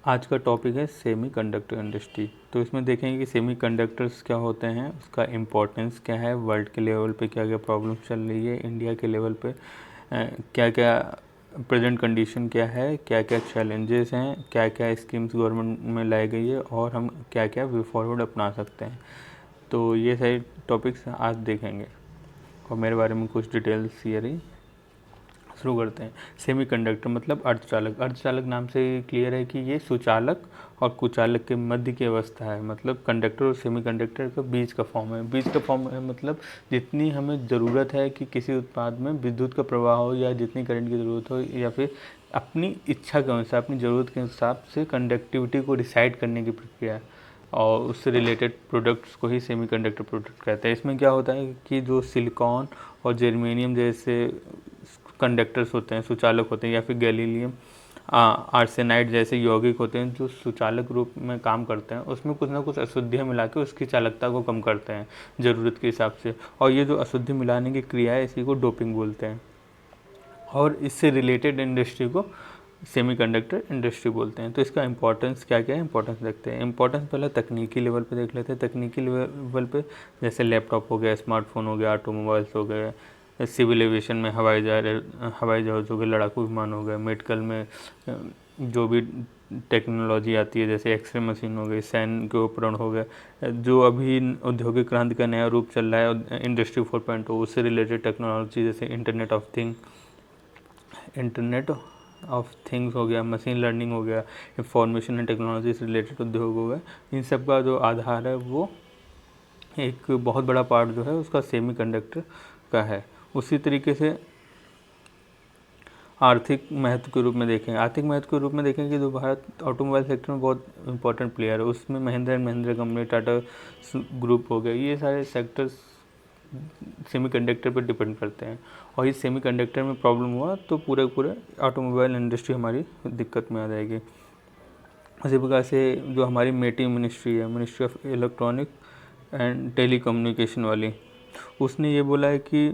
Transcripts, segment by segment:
आज का टॉपिक है सेमीकंडक्टर इंडस्ट्री। तो इसमें देखेंगे कि सेमीकंडक्टर्स क्या होते हैं, उसका इम्पोर्टेंस क्या है, वर्ल्ड के लेवल पे क्या क्या प्रॉब्लम चल रही है, इंडिया के लेवल पे क्या क्या प्रेजेंट कंडीशन क्या है, क्या क्या चैलेंजेस हैं, क्या क्या स्कीम्स गवर्नमेंट में लाई गई है और हम क्या क्या वे फॉरवर्ड अपना सकते हैं। तो ये सारे टॉपिक्स आज देखेंगे और मेरे बारे में कुछ डिटेल्स शेयर शुरू करते हैं। सेमीकंडक्टर मतलब अर्धचालक। अर्धचालक नाम से क्लियर है कि ये सुचालक और कुचालक के मध्य की अवस्था है। मतलब कंडक्टर और सेमीकंडक्टर का बीच का फॉर्म है। बीच का फॉर्म है मतलब जितनी हमें ज़रूरत है कि किसी उत्पाद में विद्युत का प्रवाह हो या जितनी करंट की ज़रूरत हो या फिर अपनी इच्छा के अनुसार अपनी ज़रूरत के हिसाब से कंडक्टिविटी को डिसाइड करने की प्रक्रिया और उससे रिलेटेड प्रोडक्ट्स को ही सेमीकंडक्टर प्रोडक्ट कहते हैं। इसमें क्या होता है कि जो सिलिकॉन और जर्मेनियम जैसे कंडक्टर्स होते हैं, सुचालक होते हैं, या फिर गैलीलियम आर्सेनाइड जैसे यौगिक होते हैं जो सुचालक रूप में काम करते हैं, उसमें कुछ ना कुछ अशुद्धियाँ मिला के उसकी चालकता को कम करते हैं ज़रूरत के हिसाब से। और ये जो अशुद्धि मिलाने की क्रिया है इसी को डोपिंग बोलते हैं। और इससे रिलेटेड इंडस्ट्री को सेमीकंडक्टर इंडस्ट्री बोलते हैं। तो इसका इंपॉर्टेंस क्या क्या है, इंपॉर्टेंस देखते हैं। इंपॉर्टेंस पहले तकनीकी लेवल पे देख लेते हैं। तकनीकी लेवल पे जैसे लैपटॉप हो गया, स्मार्टफोन हो गया, ऑटोमोबाइल्स हो गए, सिविल एविएशन में हवाई जहाज़ हो गए, लड़ाकू विमान हो गए, मेडिकल में जो भी टेक्नोलॉजी आती है जैसे एक्सरे मशीन हो गई, सैन्य के उपकरण हो गए, जो अभी औद्योगिक क्रांति का नया रूप चल रहा है इंडस्ट्री 4.0, उससे रिलेटेड टेक्नोलॉजी जैसे इंटरनेट ऑफ थिंग्स हो गया, मशीन लर्निंग हो गया, इंफॉर्मेशन एंड टेक्नोलॉजी से रिलेटेड उद्योग हो गए। इन सब का जो आधार है वो एक बहुत बड़ा पार्ट जो है उसका सेमीकंडक्टर का है। उसी तरीके से आर्थिक महत्व के रूप में देखें, आर्थिक महत्व के रूप में देखें कि जो भारत ऑटोमोबाइल सेक्टर में बहुत इंपॉर्टेंट प्लेयर है, उसमें Mahindra and Mahindra company, Tata group हो गए, ये सारे सेक्टर्स सेमीकंडक्टर पर डिपेंड करते हैं। और इस सेमीकंडक्टर में प्रॉब्लम हुआ तो पूरे ऑटोमोबाइल इंडस्ट्री हमारी दिक्कत में आ जाएगी। इसी प्रकार से जो हमारी मेटी मिनिस्ट्री है, ministry of electronic and telecommunication वाली, उसने ये बोला है कि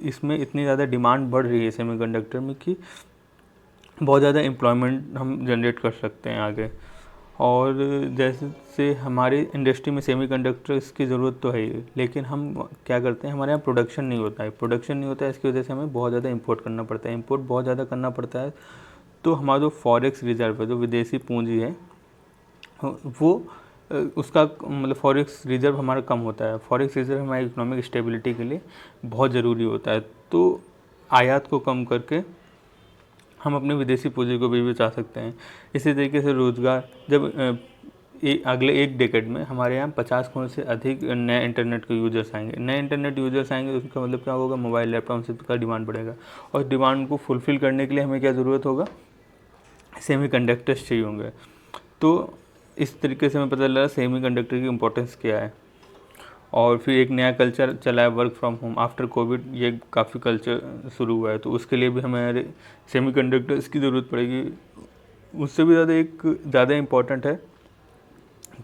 इसमें इतनी ज़्यादा डिमांड बढ़ रही है सेमीकंडक्टर में कि बहुत ज़्यादा एम्प्लॉयमेंट हम जनरेट कर सकते हैं आगे। और जैसे हमारी इंडस्ट्री में सेमीकंडक्टर्स की ज़रूरत तो है ही, लेकिन हम क्या करते हैं, हमारे यहाँ प्रोडक्शन नहीं होता है। इसकी वजह से हमें बहुत ज़्यादा इंपोर्ट करना पड़ता है। इंपोर्ट बहुत ज़्यादा करना पड़ता है तो हमारा जो फॉरेक्स रिजर्व है, जो विदेशी पूंजी है, वो उसका मतलब फॉरेक्स रिजर्व हमारा कम होता है। फॉरेक्स रिजर्व हमारी इकोनॉमिक स्टेबिलिटी के लिए बहुत ज़रूरी होता है। तो आयात को कम करके हम अपने विदेशी पूंजी को भी बचा सकते हैं। इसी तरीके से रोज़गार, जब अगले एक डेकेड में हमारे यहाँ 50 करोड़ से अधिक नए इंटरनेट के यूजर्स आएंगे। नए इंटरनेट यूजर्स आएंगे तो उसका मतलब क्या होगा, मोबाइल लैपटॉप से का डिमांड बढ़ेगा। और डिमांड को फुलफ़िल करने के लिए हमें क्या ज़रूरत होगा, सेमीकंडक्टर्स चाहिए होंगे। तो इस तरीके से हमें पता लगा सेमीकंडक्टर की इम्पोर्टेंस क्या है। और फिर एक नया कल्चर चला है work from home. After Covid ये काफ़ी कल्चर शुरू हुआ है, तो उसके लिए भी हमें सेमीकंडक्टर्स की ज़रूरत पड़ेगी। उससे भी ज़्यादा इम्पोर्टेंट है,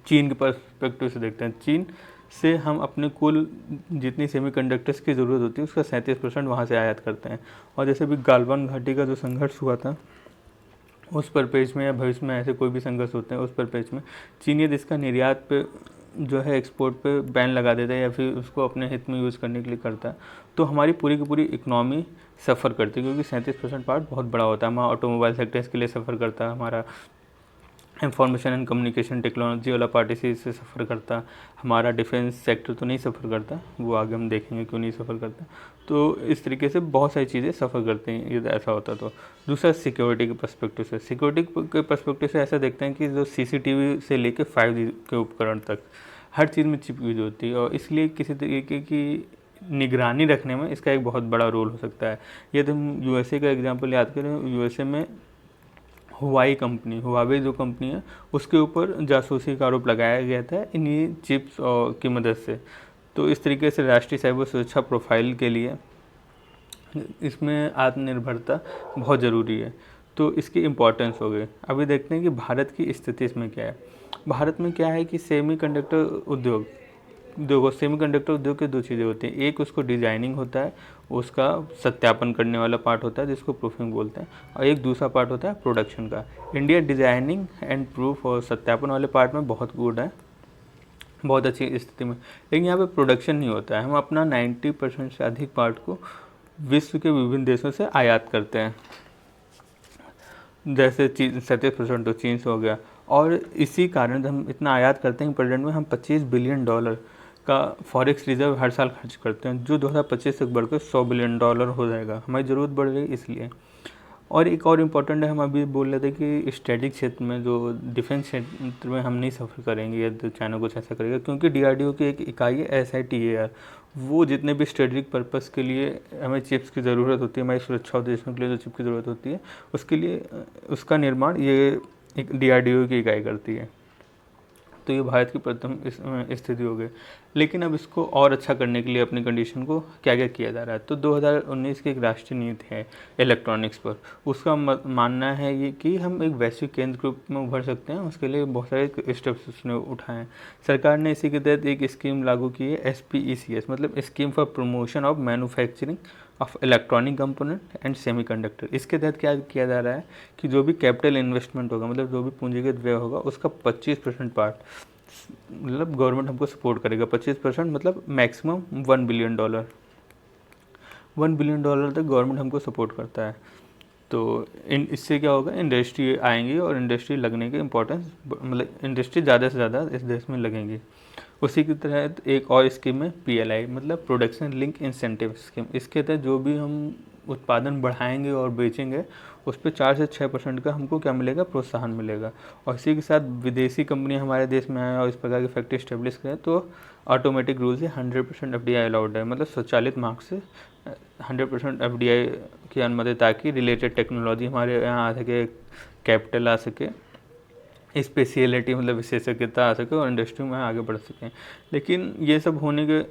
चीन के पर्सपेक्टिव से देखते हैं। चीन से हम अपने कुल जितनी सेमीकंडक्टर्स की ज़रूरत होती है उसका 37% वहाँ से आयात करते हैं। और जैसे भी गालवान घाटी का जो संघर्ष हुआ था, उस परिपेक्ष में या भविष्य में ऐसे कोई भी संघर्ष होते हैं, उस परिपेक्ष में चीन यदि इसका निर्यात पे जो है एक्सपोर्ट पे बैन लगा देता है या फिर उसको अपने हित में यूज़ करने के लिए करता है, तो हमारी पूरी की पूरी इकनॉमी सफ़र करती है, क्योंकि 37% पार्ट बहुत बड़ा होता है। हमारा ऑटोमोबाइल सेक्टर इसके लिए सफ़र करता है, हमारा इंफॉर्मेशन एंड कम्युनिकेशन टेक्नोलॉजी वाला पार्ट इसी से सफ़र करता, हमारा डिफेंस सेक्टर तो नहीं सफ़र करता, वो आगे हम देखेंगे क्यों नहीं सफ़र करता। तो इस तरीके से बहुत सारी चीज़ें सफ़र करती हैं यदि ऐसा होता तो। दूसरा सिक्योरिटी के पर्सपेक्टिव से, ऐसा देखते हैं कि जो CCTV से लेकर 5G के उपकरण तक हर चीज़ में चिप यूज होती है, और इसलिए किसी तरीके की निगरानी रखने में इसका एक बहुत बड़ा रोल हो सकता है। यदि हम USA का एग्जाम्पल याद करें, USA में हुआवे जो कंपनी है, उसके ऊपर जासूसी का आरोप लगाया गया था इन्हीं चिप्स की मदद से। तो इस तरीके से राष्ट्रीय साइबर सुरक्षा प्रोफाइल के लिए इसमें आत्मनिर्भरता बहुत ज़रूरी है। तो इसकी इम्पोर्टेंस हो गई। अभी देखते हैं कि भारत की स्थिति इसमें क्या है। भारत में क्या है कि सेमीकंडक्टर उद्योग देखो सेमीकंडक्टर उद्योग की दो चीज़ें होती हैं, एक उसको डिजाइनिंग होता है, उसका सत्यापन करने वाला पार्ट होता है जिसको प्रूफिंग बोलते हैं, और एक दूसरा पार्ट होता है प्रोडक्शन का। इंडिया डिजाइनिंग एंड प्रूफ और सत्यापन वाले पार्ट में बहुत गुड है, बहुत अच्छी स्थिति में, लेकिन यहाँ पे प्रोडक्शन नहीं होता है। हम अपना 90% से अधिक पार्ट को विश्व के विभिन्न देशों से आयात करते हैं, जैसे 37% तो चीन से हो गया, और इसी कारण हम इतना आयात करते हैं कि प्रेजेंट में हम $25 बिलियन का फॉरेक्स रिजर्व हर साल खर्च करते हैं, जो 2025 तक बढ़कर $100 बिलियन हो जाएगा। हमारी ज़रूरत बढ़ रही है इसलिए। और एक और इम्पोर्टेंट है, हम अभी बोल रहे थे कि स्ट्रेटेजिक क्षेत्र में, जो डिफेंस क्षेत्र में हम नहीं सफ़र करेंगे यदि चाइना कुछ ऐसा करेगा, क्योंकि DRDO की एक इकाई है SITAR, वो जितने भी स्ट्रेटेजिक पर्पस के लिए हमें चिप्स की ज़रूरत होती है, हमारी सुरक्षा उद्देश्यों के लिए जो चिप की ज़रूरत होती है, उसके लिए उसका निर्माण ये एक DRDO की इकाई करती है। तो ये भारत की प्रथम स्थिति हो गई। लेकिन अब इसको और अच्छा करने के लिए अपनी कंडीशन को क्या क्या किया जा रहा है, तो 2019 की एक राष्ट्रीय नीति है इलेक्ट्रॉनिक्स पर, उसका मानना है ये कि हम एक वैश्विक केंद्र के रूप में उभर सकते हैं। उसके लिए बहुत सारे स्टेप्स उसने उठाए हैं। सरकार ने इसी के तहत एक स्कीम लागू की है, SPECS, मतलब scheme for promotion of manufacturing of electronic component and semiconductor. इसके तहत क्या किया जा रहा है कि जो भी कैपिटल इन्वेस्टमेंट होगा, मतलब जो भी पूंजीगत व्यय होगा, उसका 25% पार्ट मतलब गवर्नमेंट हमको सपोर्ट करेगा। 25% मतलब मैक्सिमम $1 बिलियन, $1 बिलियन तक गवर्नमेंट हमको सपोर्ट करता है। तो इससे क्या होगा, इंडस्ट्री आएंगी और इंडस्ट्री लगने के इम्पोर्टेंस, मतलब इंडस्ट्री ज़्यादा से ज़्यादा इस देश में लगेंगी। उसी की तरह एक और स्कीम है PLI, मतलब प्रोडक्शन लिंक इंसेंटिव स्कीम। इसके तहत जो भी हम उत्पादन बढ़ाएंगे और बेचेंगे, उस पर 4 से 6% का हमको क्या मिलेगा, प्रोत्साहन मिलेगा। और इसी के साथ विदेशी कंपनियां हमारे देश में आए और इस प्रकार की फैक्ट्री स्टेब्लिश करें, तो ऑटोमेटिक रूल से 100% FDI अलाउड है, मतलब स्वचालित मार्ग से 100% FDI की अनुमति, ताकि रिलेटेड टेक्नोलॉजी हमारे यहाँ आ सके, कैपिटल आ सके, स्पेशलिटी मतलब विशेषज्ञता आ सके और इंडस्ट्री में आगे बढ़ सकें। लेकिन ये सब होने के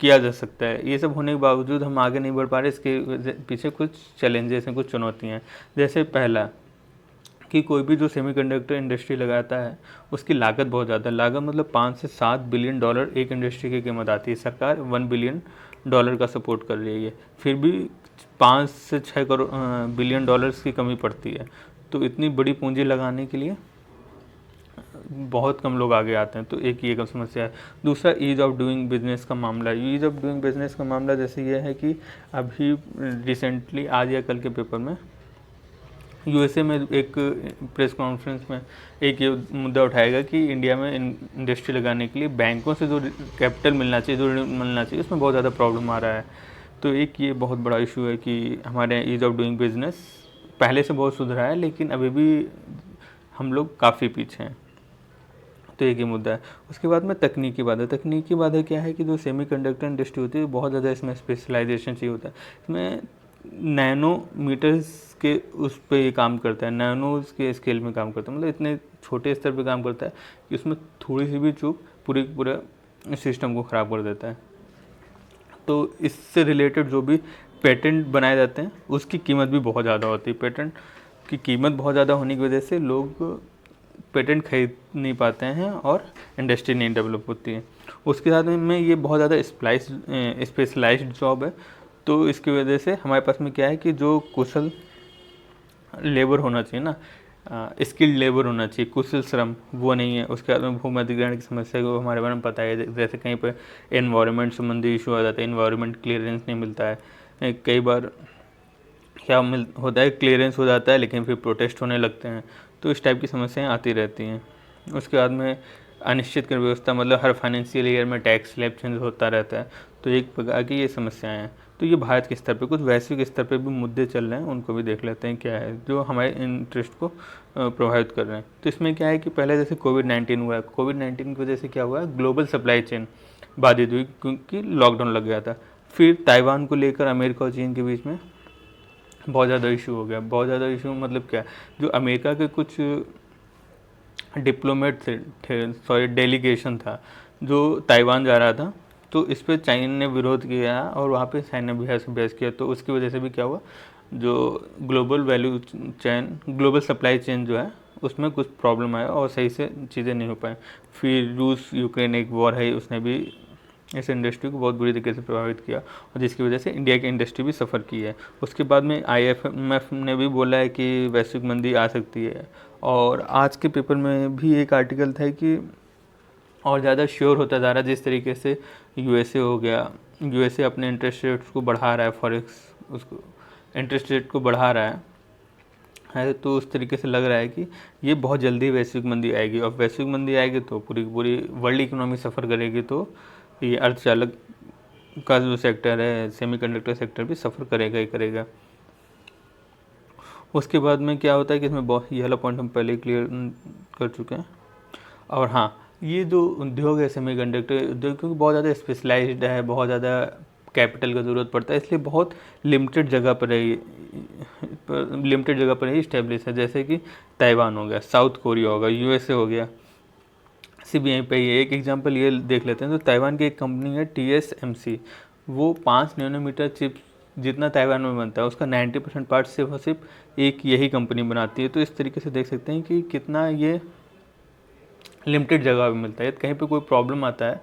किया जा सकता है, ये सब होने के बावजूद हम आगे नहीं बढ़ पा रहे। इसके पीछे कुछ चैलेंजेस हैं, कुछ चुनौतियाँ हैं। जैसे पहला कि कोई भी जो सेमीकंडक्टर इंडस्ट्री लगाता है, उसकी लागत बहुत ज़्यादा है। लागत मतलब $5 से $7 बिलियन एक इंडस्ट्री की कीमत आती है। सरकार $1 बिलियन का सपोर्ट कर रही है, फिर भी 5 से 6 बिलियन डॉलर्स की कमी पड़ती है। तो इतनी बड़ी पूंजी लगाने के लिए बहुत कम लोग आगे आते हैं, तो एक ये कम समस्या है। दूसरा ईज़ ऑफ डूइंग बिजनेस का मामला है। ईज़ ऑफ डूइंग बिजनेस का मामला जैसे ये है कि अभी रिसेंटली, आज या कल के पेपर में, USA में एक प्रेस कॉन्फ्रेंस में एक ये मुद्दा उठाएगा कि इंडिया में इंडस्ट्री लगाने के लिए बैंकों से जो कैपिटल मिलना चाहिए, जो ऋण मिलना चाहिए, उसमें बहुत ज़्यादा प्रॉब्लम आ रहा है। तो एक ये बहुत बड़ा इशू है कि हमारे ईज़ ऑफ डूइंग बिजनेस पहले से बहुत सुधरा है, लेकिन अभी भी हम लोग काफ़ी पीछे हैं। तो एक ही मुद्दा है। उसके बाद में तकनीकी बाधा। तकनीकी बाधा क्या है कि जो सेमीकंडक्टर इंडस्ट्री होती है, बहुत ज़्यादा इसमें स्पेशलाइजेशन चाहिए होता है। इसमें नैनोमीटर्स के उस पर ये काम करता है, नैनोज के स्केल में काम करता है, मतलब इतने छोटे स्तर पे काम करता है कि उसमें थोड़ी सी भी चूक पूरा सिस्टम को ख़राब कर देता है। तो इससे रिलेटेड जो भी पेटेंट बनाए जाते हैं, उसकी कीमत भी बहुत ज़्यादा होती है। पेटेंट की कीमत बहुत ज़्यादा होने की वजह से लोग पेटेंट खरीद नहीं पाते हैं और इंडस्ट्री नहीं डेवलप होती है। उसके साथ में ये बहुत ज़्यादा स्पेशलाइज्ड जॉब है। तो इसकी वजह से हमारे पास में क्या है कि जो कुशल लेबर होना चाहिए ना, स्किल्ड लेबर होना चाहिए, कुशल श्रम, वो नहीं है। उसके बाद में भूमि अधिग्रहण की समस्या को हमारे बारे में पता है। जैसे कहीं पर एनवायरनमेंट संबंधी इशू आ जाता है, एनवायरनमेंट क्लियरेंस नहीं मिलता है। कई बार क्या होता है, क्लियरेंस हो जाता है लेकिन फिर प्रोटेस्ट होने लगते हैं। तो इस टाइप की समस्याएं आती रहती हैं। उसके बाद में अनिश्चित कर व्यवस्था, मतलब हर फाइनेंशियल ईयर में टैक्स स्लैब चेंज होता रहता है। तो एक प्रकार की ये समस्याएं हैं। तो ये भारत के स्तर पे, कुछ वैश्विक स्तर पे भी मुद्दे चल रहे हैं, उनको भी देख लेते हैं क्या है जो हमारे इंटरेस्ट को प्रभावित कर रहे हैं। तो इसमें क्या है कि पहले जैसे कोविड-19 हुआ है, कोविड-19 की वजह से क्या हुआ है, ग्लोबल सप्लाई चेन बाधित हुई क्योंकि लॉकडाउन लग गया था। फिर ताइवान को लेकर अमेरिका और चीन के बीच में बहुत ज़्यादा इशू हो गया। बहुत ज़्यादा इशू मतलब क्या, जो अमेरिका के कुछ डिप्लोमेट थे, डेलीगेशन था जो ताइवान जा रहा था, तो इस पर चाइना ने विरोध किया और वहाँ पे चाइना ने बहस किया। तो उसकी वजह से भी क्या हुआ, जो ग्लोबल वैल्यू चैन, ग्लोबल सप्लाई चेन जो है, उसमें कुछ प्रॉब्लम आया और सही से चीज़ें नहीं हो पाए। फिर रूस यूक्रेन एक वॉर है, उसने भी इस इंडस्ट्री को बहुत बुरी तरीके से प्रभावित किया और जिसकी वजह से इंडिया की इंडस्ट्री भी सफ़र की है। उसके बाद में IMF ने भी बोला है कि वैश्विक मंदी आ सकती है। और आज के पेपर में भी एक आर्टिकल था कि और ज़्यादा श्योर होता जा रहा है, जिस तरीके से USA हो गया, USA अपने इंटरेस्ट रेट्स को बढ़ा रहा है, फॉरेक्स उसको इंटरेस्ट रेट को बढ़ा रहा है, तो उस तरीके से लग रहा है कि ये बहुत जल्दी वैश्विक मंदी आएगी। और वैश्विक मंदी आएगी तो पूरी की पूरी वर्ल्ड इकोनॉमी सफ़र करेगी, तो ये अर्धचालक का जो सेक्टर है, सेमीकंडक्टर सेक्टर भी सफ़र करेगा ही करेगा। उसके बाद में क्या होता है कि इसमें बहुत ये वाला पॉइंट हम पहले क्लियर कर चुके हैं। और हाँ, ये जो उद्योग है सेमीकंडक्टर उद्योग, क्योंकि बहुत ज़्यादा स्पेशलाइज्ड है, बहुत ज़्यादा कैपिटल का ज़रूरत पड़ता है, इसलिए बहुत लिमिटेड जगह पर ही इस्टेब्लिश है। जैसे कि ताइवान हो गया, साउथ कोरिया हो गया, USA हो गया। CBI पे ही एक एग्जांपल ये देख लेते हैं, तो ताइवान की एक कंपनी है TSMC, वो 5 नैनोमीटर चिप जितना ताइवान में बनता है उसका 90% पार्ट सिर्फ और सिर्फ एक यही कंपनी बनाती है। तो इस तरीके से देख सकते हैं कि कितना ये लिमिटेड जगह पे मिलता है। कहीं पे कोई प्रॉब्लम आता है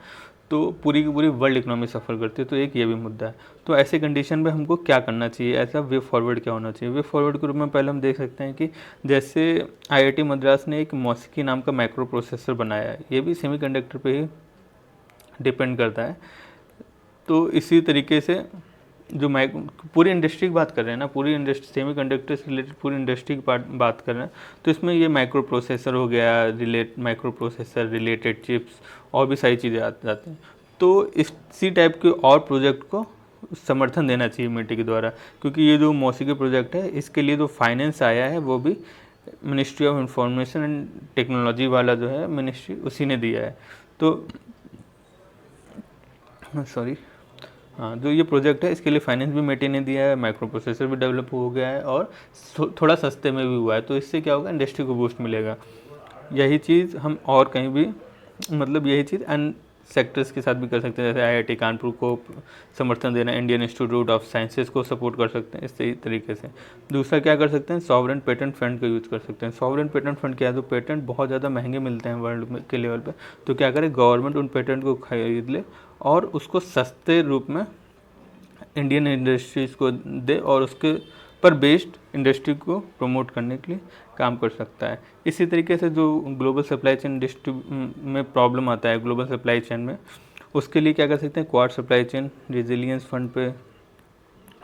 तो पूरी की पूरी वर्ल्ड इकोनॉमी सफ़र करती है। तो एक ये भी मुद्दा है। तो ऐसे कंडीशन में हमको क्या करना चाहिए, ऐसा वे फॉरवर्ड क्या होना चाहिए। वे फॉरवर्ड के रूप में पहले हम देख सकते हैं कि जैसे IIT मद्रास ने एक मॉस्की नाम का माइक्रो प्रोसेसर बनाया है, ये भी सेमीकंडक्टर पे ही डिपेंड करता है। तो इसी तरीके से जो पूरी इंडस्ट्री की बात कर रहे हैं ना, पूरी इंडस्ट्री सेमीकंडक्टर से रिलेटेड पूरी इंडस्ट्री की बात कर रहे हैं, तो इसमें ये माइक्रो प्रोसेसर हो गया, माइक्रो प्रोसेसर रिलेटेड चिप्स और भी सारी चीज़ें जाती हैं। तो इसी टाइप के और प्रोजेक्ट को समर्थन देना चाहिए मिट्टी के द्वारा, क्योंकि ये जो मौसी प्रोजेक्ट है इसके लिए जो फाइनेंस आया है वो भी ministry of information and technology वाला जो है मिनिस्ट्री, उसी ने दिया है। तो हाँ, जो ये प्रोजेक्ट है इसके लिए फाइनेंस भी मेटी ने दिया है, माइक्रो प्रोसेसर भी डेवलप हो गया है और थोड़ा सस्ते में भी हुआ है। तो इससे क्या होगा, इंडस्ट्री को बूस्ट मिलेगा। यही चीज़ हम और कहीं भी यही चीज़ अन्य सेक्टर्स के साथ भी कर सकते हैं। जैसे IIT कानपुर को समर्थन देना, इंडियन इंस्टीट्यूट ऑफ साइंसेज को सपोर्ट कर सकते हैं इसी तरीके से। दूसरा क्या कर सकते हैं, सॉवरेन पेटेंट फंड का यूज़ कर सकते हैं। सॉवरेन पेटेंट फंड क्या है, तो पेटेंट बहुत ज़्यादा महंगे मिलते हैं वर्ल्ड के लेवल पे, तो क्या करे, गवर्नमेंट उन पेटेंट को खरीद ले और उसको सस्ते रूप में इंडियन इंडस्ट्रीज़ को दे और उसके पर बेस्ड इंडस्ट्री को प्रमोट करने के लिए काम कर सकता है। इसी तरीके से जो ग्लोबल सप्लाई चेन इंडस्ट्री में प्रॉब्लम आता है, ग्लोबल सप्लाई चेन में, उसके लिए क्या कर सकते हैं, quad supply chain resilience fund पे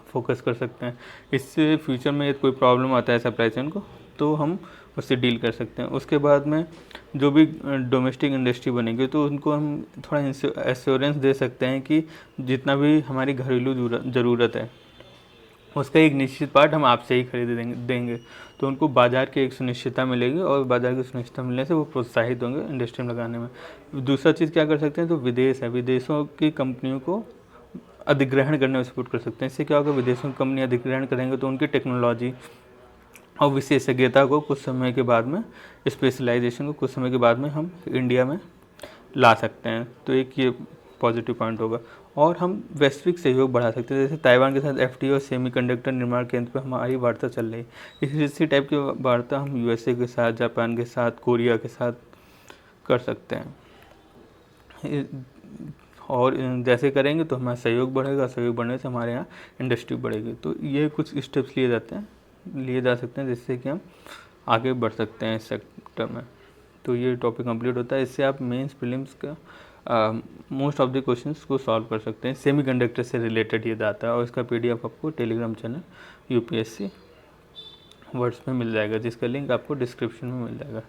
फोकस कर सकते हैं। इससे फ्यूचर में यदि कोई प्रॉब्लम आता है सप्लाई चेन को तो हम उससे डील कर सकते हैं। उसके बाद में जो भी डोमेस्टिक इंडस्ट्री बनेगी तो उनको हम थोड़ा एश्योरेंस दे सकते हैं कि जितना भी हमारी घरेलू ज़रूरत है उसका एक निश्चित पार्ट हम आपसे ही खरीद देंगे। तो उनको बाज़ार की एक सुनिश्चितता मिलेगी और बाज़ार की सुनिश्चितता मिलने से वो प्रोत्साहित होंगे इंडस्ट्री में लगाने में। दूसरा चीज़ क्या कर सकते हैं, तो विदेश है, विदेशों की कंपनियों को अधिग्रहण करने में सपोर्ट कर सकते हैं। इससे क्या होगा, विदेशों की कंपनी अधिग्रहण करेंगे तो उनकी टेक्नोलॉजी और विशेषज्ञता को कुछ समय के बाद में, स्पेशलाइजेशन को कुछ समय के बाद में हम इंडिया में ला सकते हैं। तो एक ये पॉजिटिव पॉइंट होगा। और हम वैश्विक सहयोग बढ़ा सकते हैं। जैसे ताइवान के साथ FTA और सेमीकंडक्टर निर्माण केंद्र पर हमारी वार्ता चल रही है, इसी टाइप की वार्ता हम USA के साथ, जापान के साथ, कोरिया के साथ कर सकते हैं। और जैसे करेंगे तो हमारा सहयोग बढ़ेगा, सहयोग बढ़ने से हमारे यहाँ इंडस्ट्री बढ़ेगी। तो ये कुछ स्टेप्स लिए जा सकते हैं जिससे कि हम आगे बढ़ सकते हैं इस सेक्टर में। तो ये टॉपिक कंप्लीट होता है। इससे आप मेंस प्रीलिम्स का मोस्ट ऑफ द क्वेश्चंस को सॉल्व कर सकते हैं। सेमीकंडक्टर से रिलेटेड ये डाटा है और इसका PDF आपको टेलीग्राम चैनल UPSC वर्ड्स में मिल जाएगा, जिसका लिंक आपको डिस्क्रिप्शन में मिल जाएगा।